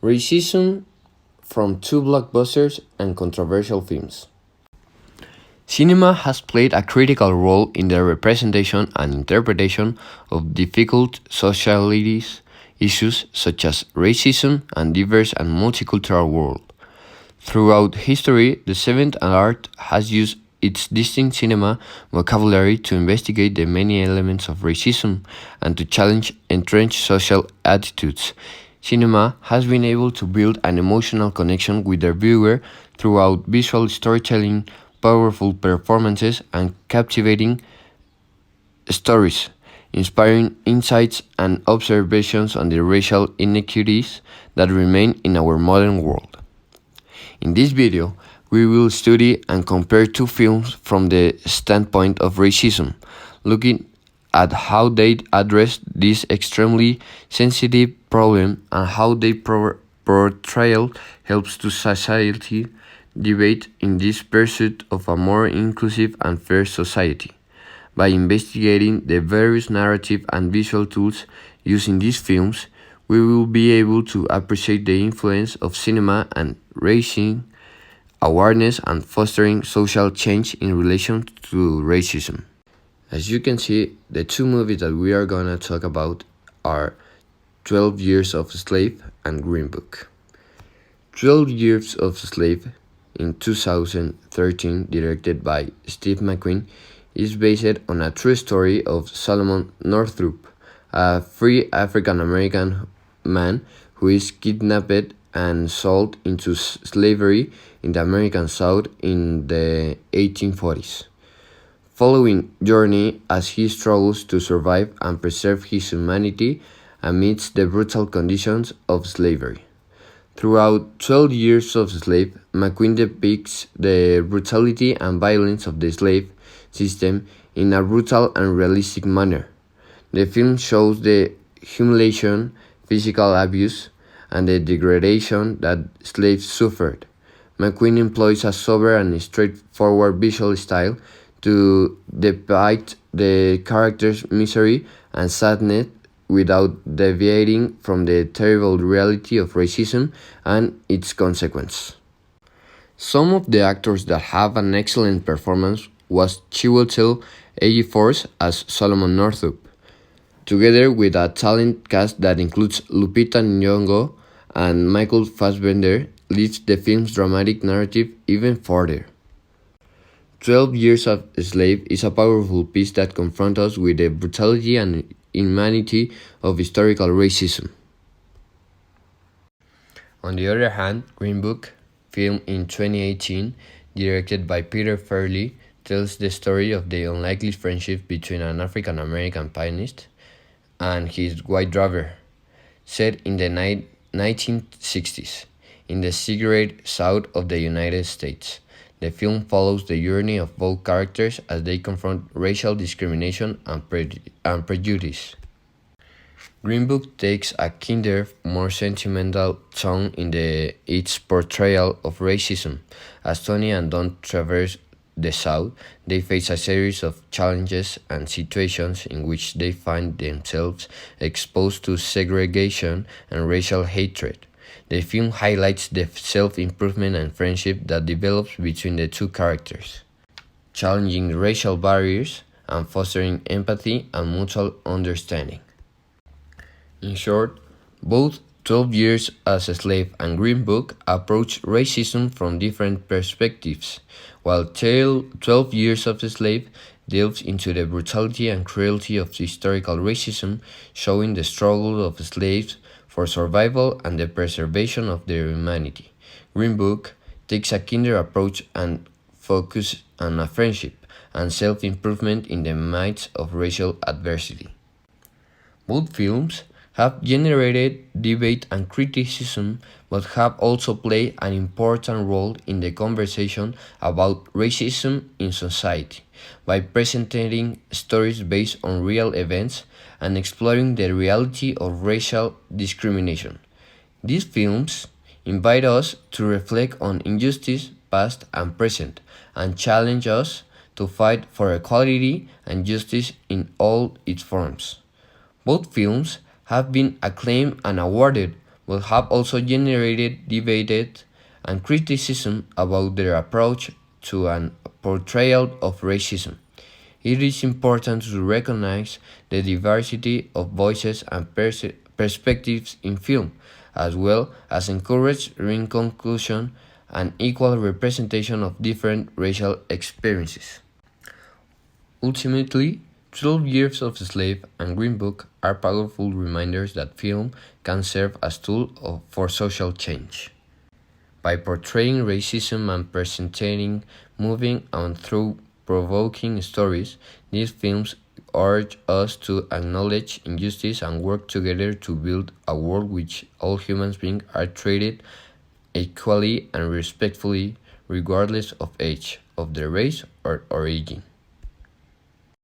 Racism from two blockbusters and controversial films. Cinema has played a critical role in the representation and interpretation of difficult societies issues such as racism and diverse and multicultural world. Throughout history, the seventh art has used its distinct cinema vocabulary to investigate the many elements of racism and to challenge entrenched social attitudes. Cinema has been able to build an emotional connection with the viewer throughout visual storytelling, powerful performances, and captivating stories, inspiring insights and observations on the racial inequities that remain in our modern world. In this video, we will study and compare two films from the standpoint of racism, looking at how they address this extremely sensitive problem and how their portrayal helps to society debate in this pursuit of a more inclusive and fair society. By investigating the various narrative and visual tools used in these films, we will be able to appreciate the influence of cinema and raising awareness and fostering social change in relation to racism. As you can see, the two movies that we are gonna talk about are 12 Years of Slave and Green Book. 12 Years of Slave in 2013, directed by Steve McQueen, is based on a true story of Solomon Northup, a free African-American man who is kidnapped and sold into slavery in the American South in the 1840s. Following journey as he struggles to survive and preserve his humanity amidst the brutal conditions of slavery. Throughout 12 Years of Slave, McQueen depicts the brutality and violence of the slave system in a brutal and realistic manner. The film shows the humiliation, physical abuse, and the degradation that slaves suffered. McQueen employs a sober and straightforward visual style to depict the characters' misery and sadness without deviating from the terrible reality of racism and its consequence. Some of the actors that have an excellent performance was Chiwetel Ejiofor as Solomon Northup, together with a talented cast that includes Lupita Nyong'o and Michael Fassbender, leads the film's dramatic narrative even further. 12 Years of a Slave is a powerful piece that confronts us with the brutality and inhumanity of historical racism. On the other hand, Green Book, film in 2018, directed by Peter Farrelly, tells the story of the unlikely friendship between an African-American pianist and his white driver, set in the 1960s, in the cigarette South of the United States. The film follows the journey of both characters as they confront racial discrimination and prejudice. Green Book takes a kinder, more sentimental tone in its portrayal of racism. As Tony and Don traverse the South, they face a series of challenges and situations in which they find themselves exposed to segregation and racial hatred. The film highlights the self-improvement and friendship that develops between the two characters, challenging racial barriers and fostering empathy and mutual understanding. In short, both 12 Years as a Slave and Green Book approach racism from different perspectives, while 12 Years of a Slave delves into the brutality and cruelty of historical racism, showing the struggle of slaves for survival and the preservation of their humanity. Green Book takes a kinder approach and focus on a friendship and self-improvement in the midst of racial adversity. Both films have generated debate and criticism, but have also played an important role in the conversation about racism in society, by presenting stories based on real events and exploring the reality of racial discrimination. These films invite us to reflect on injustice, past and present, and challenge us to fight for equality and justice in all its forms. Both films have been acclaimed and awarded, will have also generated debate and criticism about their approach to an portrayal of racism. It is important to recognize the diversity of voices and perspectives in film, as well as encourage inclusion and equal representation of different racial experiences. Ultimately, 12 Years of Slave and Green Book are powerful reminders that film can serve as tool for social change. By portraying racism and presenting moving and thought-provoking stories, these films urge us to acknowledge injustice and work together to build a world in which all human beings are treated equally and respectfully, regardless of age, of their race or origin.